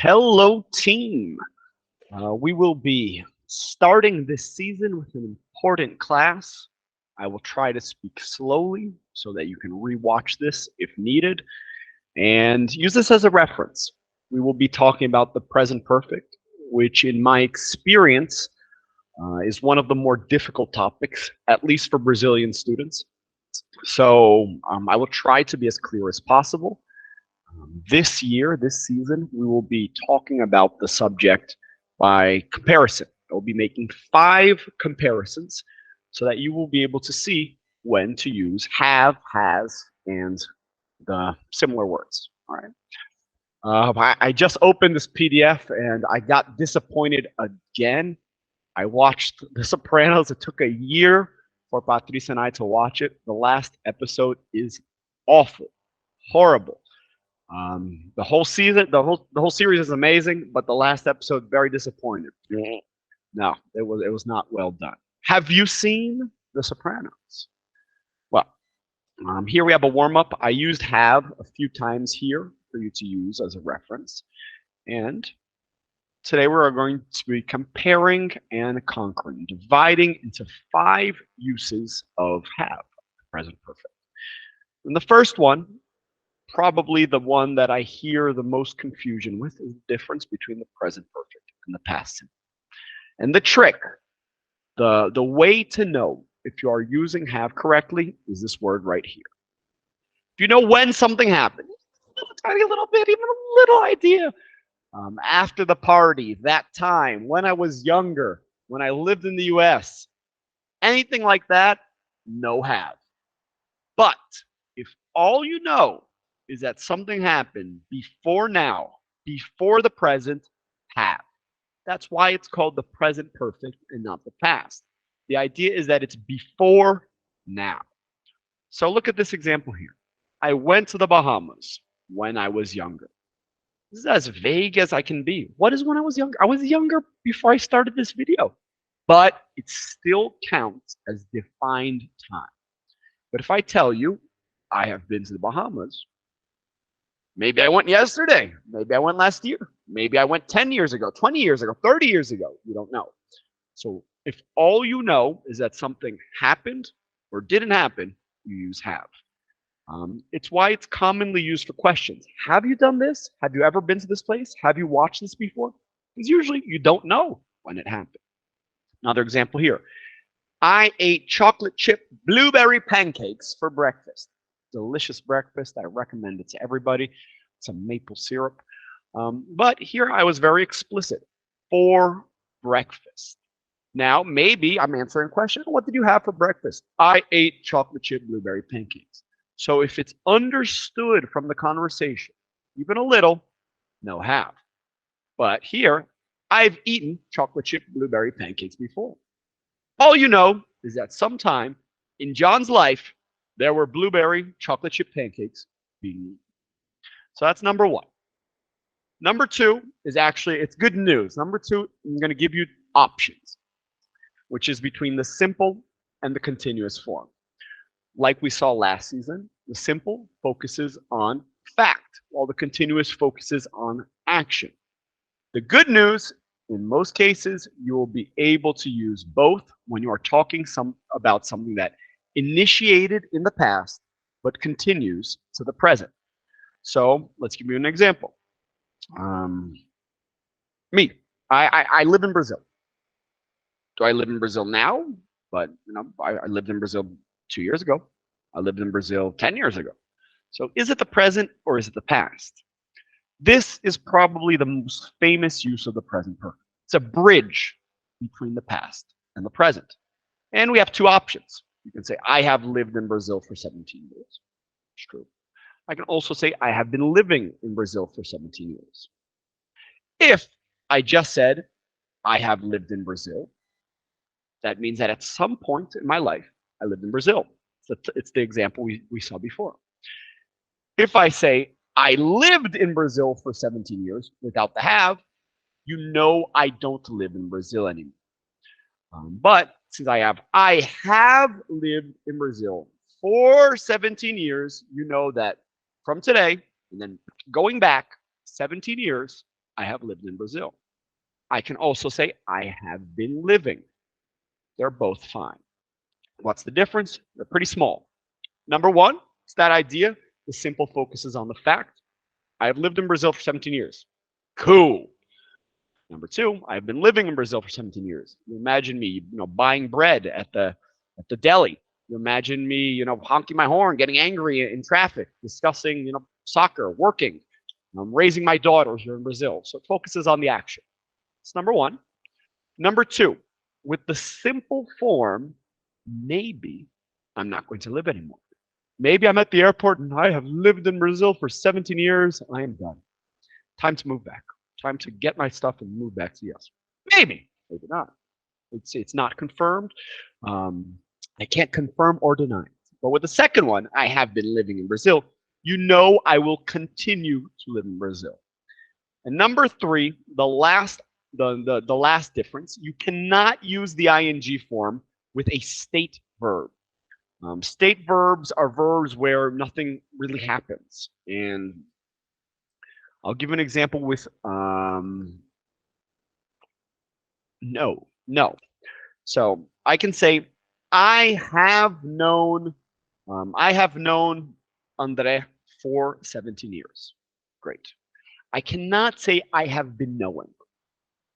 Hello, team. We will be starting this season with an important class. I will try to speak slowly so that you can rewatch this if needed and use this as a reference. We will be talking about the present perfect, which, in my experience, is one of the more difficult topics, at least for Brazilian students. So I will try to be as clear as possible. This year, this season, we will be talking about the subject by comparison. I'll be making 5 comparisons so that you will be able to see when to use have, has, and the similar words. All right. I just opened this PDF and I got disappointed again. I watched The Sopranos. It took a year for Patrice and I to watch it. The last episode is awful, horrible. The whole season, the whole series is amazing, but the last episode very disappointed. No, it was not well done. Have you seen The Sopranos? Well, here we have a warm up. I used have a few times here for you to use as a reference, and today we're going to be comparing and conquering, dividing into 5 uses of have, present perfect. And the first one, probably the one that I hear the most confusion with, is the difference between the present perfect and the past simple. And the trick, the way to know if you are using have correctly is this word right here. If you know when something happened, a tiny little bit, even a little idea, after the party, that time, when I was younger, when I lived in the US, anything like that, no have. But if all you know is that something happened before now, before the present, have. That's why it's called the present perfect and not the past. The idea is that it's before now. So look at this example here. I went to the Bahamas when I was younger. This is as vague as I can be. What is when I was younger? I was younger before I started this video, but it still counts as defined time. But if I tell you I have been to the Bahamas, maybe I went yesterday. Maybe I went last year. Maybe I went 10 years ago, 20 years ago, 30 years ago. You don't know. So if all you know is that something happened or didn't happen, you use have. It's why it's commonly used for questions. Have you done this? Have you ever been to this place? Have you watched this before? Because usually you don't know when it happened. Another example here. I ate chocolate chip blueberry pancakes for breakfast. Delicious breakfast. I recommend it to everybody. Some maple syrup. But here I was very explicit. For breakfast. Now, maybe I'm answering a question. What did you have for breakfast? I ate chocolate chip blueberry pancakes. So if it's understood from the conversation, even a little, no have. But here, I've eaten chocolate chip blueberry pancakes before. All you know is that sometime in John's life, there were blueberry chocolate chip pancakes being eaten. So that's number one. Number two is actually, it's good news. Number two, I'm going to give you options, which is between the simple and the continuous form. Like we saw last season, the simple focuses on fact, while the continuous focuses on action. The good news, in most cases, you will be able to use both when you are talking about something that initiated in the past but continues to the present. So let's give you an example. Me, I live in Brazil. Do I live in Brazil now? But I lived in Brazil 2 years ago. I lived in Brazil 10 years ago. So is it the present or is it the past? This is probably the most famous use of the present perfect. It's a bridge between the past and the present. And we have 2 options. You can say, I have lived in Brazil for 17 years. It's true. I can also say, I have been living in Brazil for 17 years. If I just said, I have lived in Brazil, that means that at some point in my life, I lived in Brazil. It's the example we saw before. If I say, I lived in Brazil for 17 years without the have, you know I don't live in Brazil anymore. But since I have lived in Brazil for 17 years, you know that from today and then going back 17 years, I have lived in Brazil. I can also say I have been living. They're both fine. What's the difference? They're pretty small. Number one, it's that idea. The simple focuses on the fact. I have lived in Brazil for 17 years. Cool. Number two, I've been living in Brazil for 17 years. You imagine me, buying bread at the deli. You imagine me, honking my horn, getting angry in traffic, discussing, soccer, working. I'm raising my daughter here in Brazil. So it focuses on the action. That's number one. Number two, with the simple form, maybe I'm not going to live anymore. Maybe I'm at the airport and I have lived in Brazil for 17 years. I am done. Time to move back. Time to get my stuff and move back to the US. Maybe, maybe not. It's not confirmed. I can't confirm or deny it. But with the second one, I have been living in Brazil. I will continue to live in Brazil. And number three, the last difference, you cannot use the ing form with a state verb. State verbs are verbs where nothing really happens. And I'll give an example with no. So I can say I have known Andre for 17 years. Great. I cannot say I have been knowing.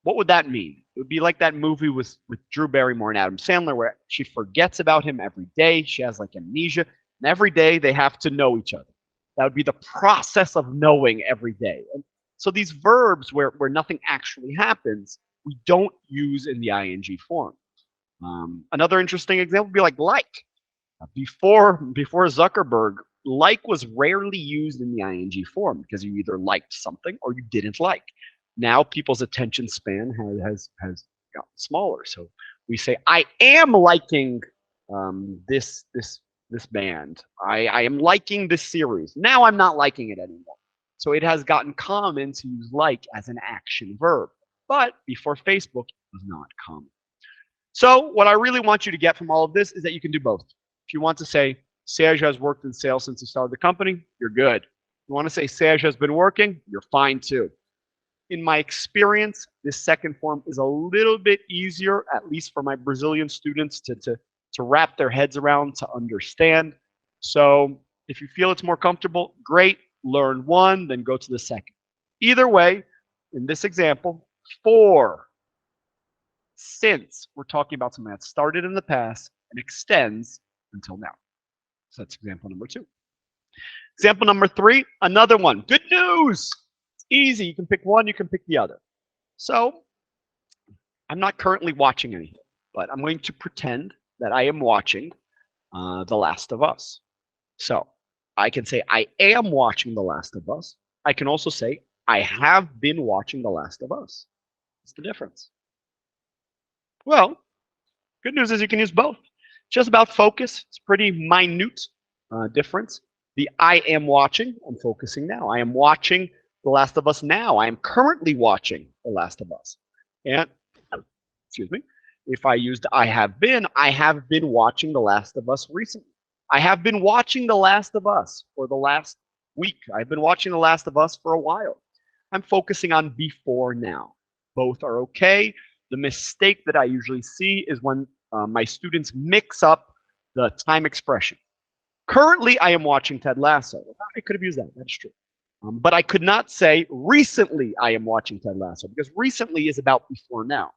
What would that mean? It would be like that movie with Drew Barrymore and Adam Sandler where she forgets about him every day. She has like amnesia. And every day they have to know each other. That would be the process of knowing every day. And so these verbs where nothing actually happens, we don't use in the ing form. Another interesting example would be like. Before Zuckerberg, like was rarely used in the ing form because you either liked something or you didn't like. Now people's attention span has gotten smaller. So we say, I am liking this band. I am liking this series. Now I'm not liking it anymore. So it has gotten common to use like as an action verb. But before Facebook, it was not common. So what I really want you to get from all of this is that you can do both. If you want to say, Sergio has worked in sales since he started the company, you're good. If you want to say Sergio has been working, you're fine too. In my experience, this second form is a little bit easier, at least for my Brazilian students to wrap their heads around, to understand. So if you feel it's more comfortable, great, learn one, then go to the second. Either way, in this example, for, since we're talking about something that started in the past and extends until now. So that's example number two. Example number three, another one. Good news. It's easy. You can pick one, you can pick the other. So I'm not currently watching anything, but I'm going to pretend that I am watching The Last of Us. So I can say I am watching The Last of Us. I can also say I have been watching The Last of Us. What's the difference? Well, good news is you can use both. Just about focus. It's pretty minute difference. The I am watching, I'm focusing now. I am watching The Last of Us now. I am currently watching The Last of Us. And, excuse me, if I used I have been watching The Last of Us recently. I have been watching The Last of Us for the last week. I've been watching The Last of Us for a while. I'm focusing on before now. Both are okay. The mistake that I usually see is when my students mix up the time expression. Currently, I am watching Ted Lasso. I could have used that. That's true. But I could not say recently I am watching Ted Lasso because recently is about before now.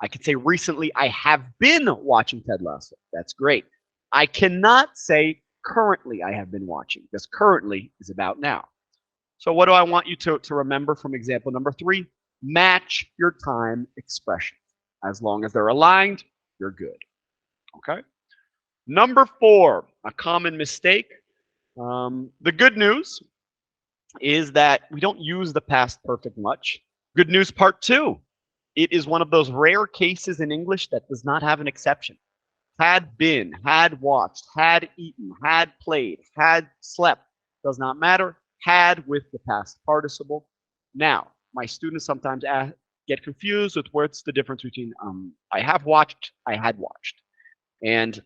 I could say recently I have been watching Ted Lasso. That's great. I cannot say currently I have been watching because currently is about now. So what do I want you to remember from example number three? Match your time expressions. As long as they're aligned, you're good. Okay? Number four, a common mistake. The good news is that we don't use the past perfect much. Good news part two. It is one of those rare cases in English that does not have an exception. Had been, had watched, had eaten, had played, had slept. Does not matter. Had with the past participle. Now, my students sometimes get confused with what's the difference between I have watched, I had watched. And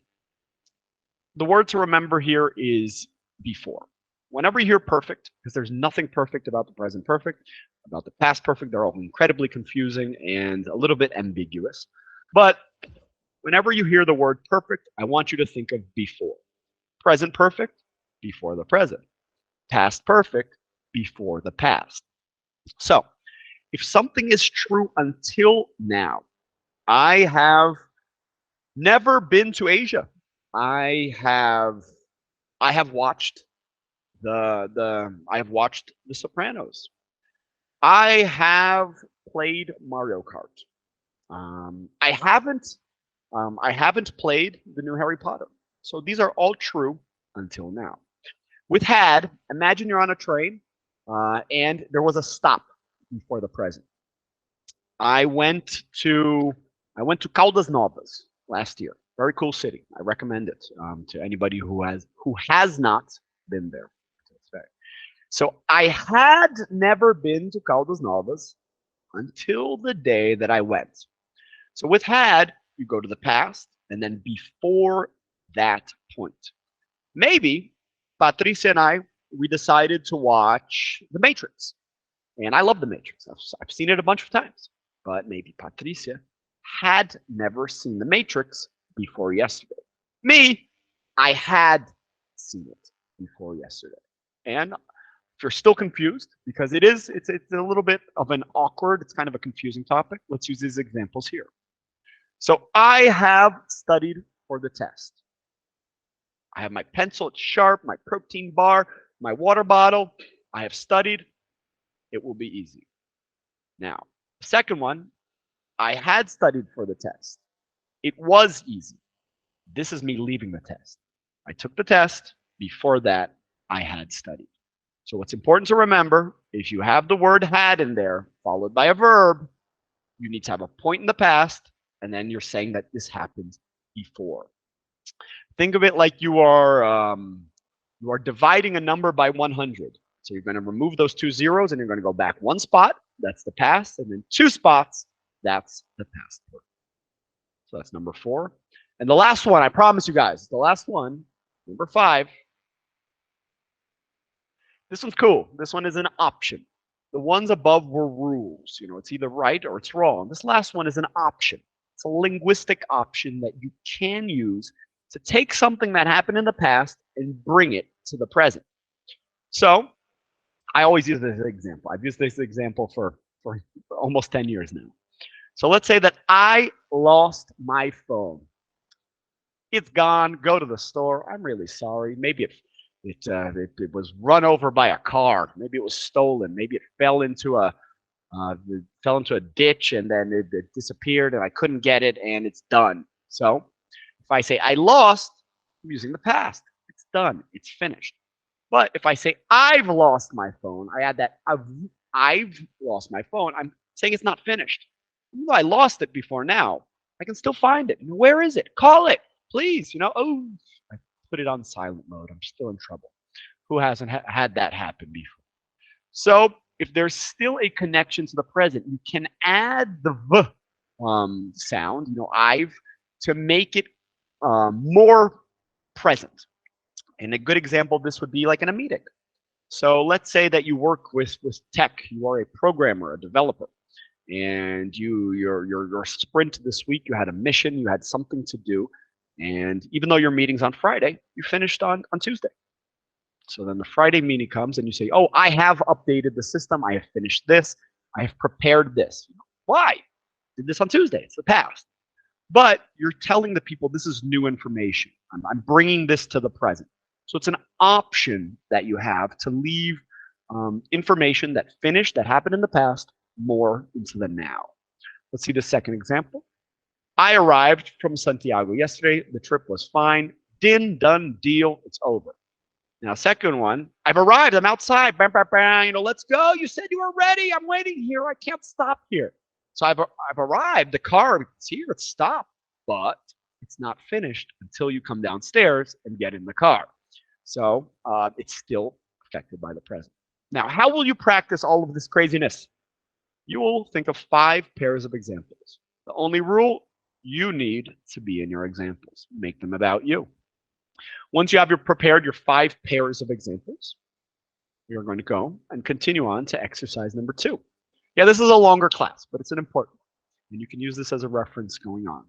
the word to remember here is before. whenever you hear perfect, because there's nothing perfect about the present perfect, about the past perfect, they're all incredibly confusing and a little bit ambiguous. But whenever you hear the word perfect, I want you to think of before. Present perfect, before the present. Past perfect, before the past. So if something is true until now, I have never been to Asia. I have I have watched I have watched the Sopranos. I have played Mario Kart. I haven't played the new Harry Potter. So these are all true until now. With had, imagine you're on a train and there was a stop before the present. I went to Caldas Novas last year. Very cool city. I recommend it to anybody who has not been there. So I had never been to Caldas Novas until the day that I went. So with had, you go to the past and then before that point. Maybe Patricia and I, we decided to watch The Matrix. And I love The Matrix. I've seen it a bunch of times. But maybe Patricia had never seen The Matrix before yesterday. Me, I had seen it before yesterday. And if you're still confused, because it's a little bit of an awkward, it's kind of a confusing topic, let's use these examples here. So I have studied for the test. I have my pencil, it's sharp, my protein bar, my water bottle. I have studied. It will be easy. Now, the second one, I had studied for the test. It was easy. This is me leaving the test. I took the test. Before that, I had studied. So what's important to remember, if you have the word had in there, followed by a verb, you need to have a point in the past, and then you're saying that this happened before. Think of it like you are dividing a number by 100. So you're going to remove those two zeros, and you're going to go back one spot. That's the past, and then two spots. That's the past. So that's number 4. And the last one, I promise you guys, the last one, number 5. This one's cool. This one is an option. The ones above were rules. You know, it's either right or it's wrong. This last one is an option. It's a linguistic option that you can use to take something that happened in the past and bring it to the present. So I always use this example. I've used this example for almost 10 years now. So let's say that I lost my phone. It's gone. Go to the store. I'm really sorry. Maybe it was run over by a car. Maybe it was stolen. Maybe it fell into a ditch and then it disappeared and I couldn't get it and it's done. So if I say I lost, I'm using the past. It's done. It's finished. But if I say I've lost my phone, I add that I've lost my phone. I'm saying it's not finished. Even though I lost it before now, I can still find it. Where is it? Call it, please. Oh, I put it on silent mode. I'm still in trouble. Who hasn't had that happen before? So if there's still a connection to the present, you can add the v sound, I've, to make it more present. And a good example of this would be like in a meeting. So let's say that you work with tech. You are a programmer, a developer, and your sprint this week, you had a mission, you had something to do, and even though your meeting's on Friday, you finished on Tuesday. So then the Friday meeting comes and you say, oh, I have updated the system, I have finished this, I have prepared this. Why? Did this on Tuesday. It's the past. But you're telling the people this is new information. I'm bringing this to the present. So it's an option that you have to leave information that finished, that happened in the past, more into the now. Let's see the second example. I arrived from Santiago yesterday. The trip was fine. Done deal. It's over. Now, second one, I've arrived. I'm outside. Bam, bam, bam. Let's go. You said you were ready. I'm waiting here. I can't stop here. So I've arrived. The car, it's here. It's stopped. But it's not finished until you come downstairs and get in the car. So it's still affected by the present. Now, how will you practice all of this craziness? You will think of 5 pairs of examples. The only rule, you need to be in your examples. Make them about you. Once you have prepared your 5 pairs of examples, We are going to go and continue on to exercise number 2. Yeah, this is a longer class, but it's an important one. And you can use this as a reference going on.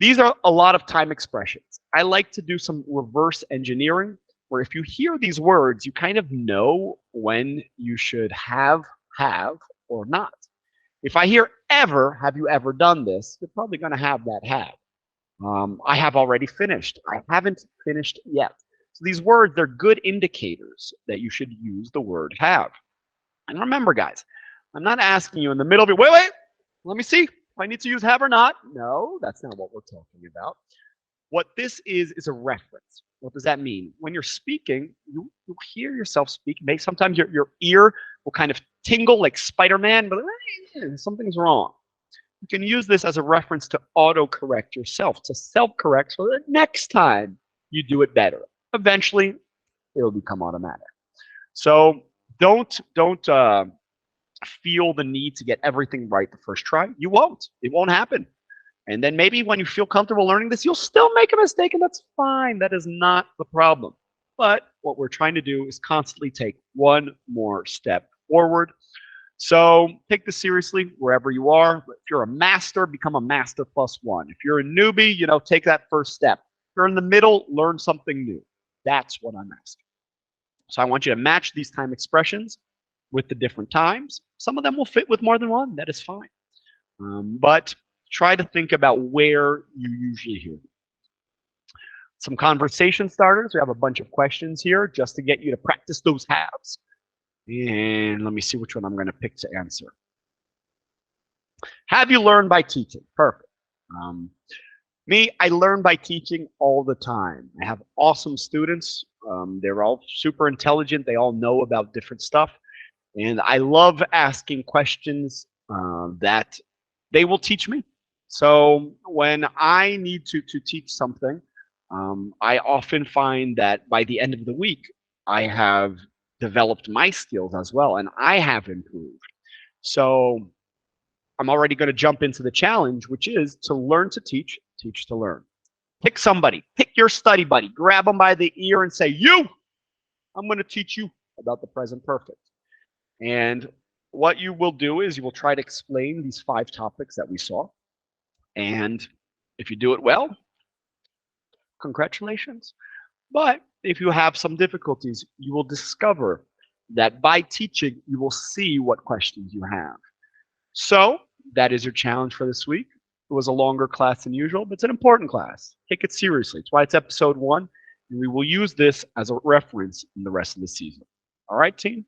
These are a lot of time expressions. I like to do some reverse engineering where if you hear these words, you kind of know when you should have, or not. If I hear ever, have you ever done this, you're probably going to have that have. I have already finished. I haven't finished yet. So these words, they're good indicators that you should use the word have. And remember, guys, I'm not asking you in the middle of it, wait, let me see if I need to use have or not. No, that's not what we're talking about. What this is a reference. What does that mean? When you're speaking, you'll hear yourself speak. Maybe sometimes your ear will kind of tingle like Spider-Man, but something's wrong. You can use this as a reference to auto-correct yourself, to self-correct so that next time you do it better. Eventually, it'll become automatic. So don't feel the need to get everything right the first try. You won't. It won't happen. And then maybe when you feel comfortable learning this, you'll still make a mistake, and that's fine. That is not the problem. But what we're trying to do is constantly take one more step forward. So take this seriously wherever you are. If you're a master, become a master +1. If you're a newbie, take that first step. If you're in the middle, learn something new. That's what I'm asking. So I want you to match these time expressions with the different times. Some of them will fit with more than one. That is fine. But try to think about where you usually hear them. Some conversation starters. We have a bunch of questions here just to get you to practice those haves. And let me see which one I'm going to pick to answer. Have you learned by teaching? Perfect. Me, I learn by teaching all the time. I have awesome students. They're all super intelligent. They all know about different stuff. And I love asking questions that they will teach me. So when I need to teach something, I often find that by the end of the week, I have developed my skills as well, and I have improved. So I'm already going to jump into the challenge, which is to learn to teach, teach to learn. Pick somebody, pick your study buddy, grab them by the ear and say, I'm going to teach you about the present perfect. And what you will do is you will try to explain these 5 topics that we saw. And if you do it well, congratulations. But if you have some difficulties, you will discover that by teaching, you will see what questions you have. So that is your challenge for this week. It was a longer class than usual, but it's an important class. Take it seriously. It's why it's episode 1, and we will use this as a reference in the rest of the season. All right, team?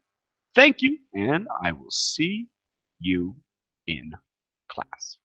Thank you, and I will see you in class.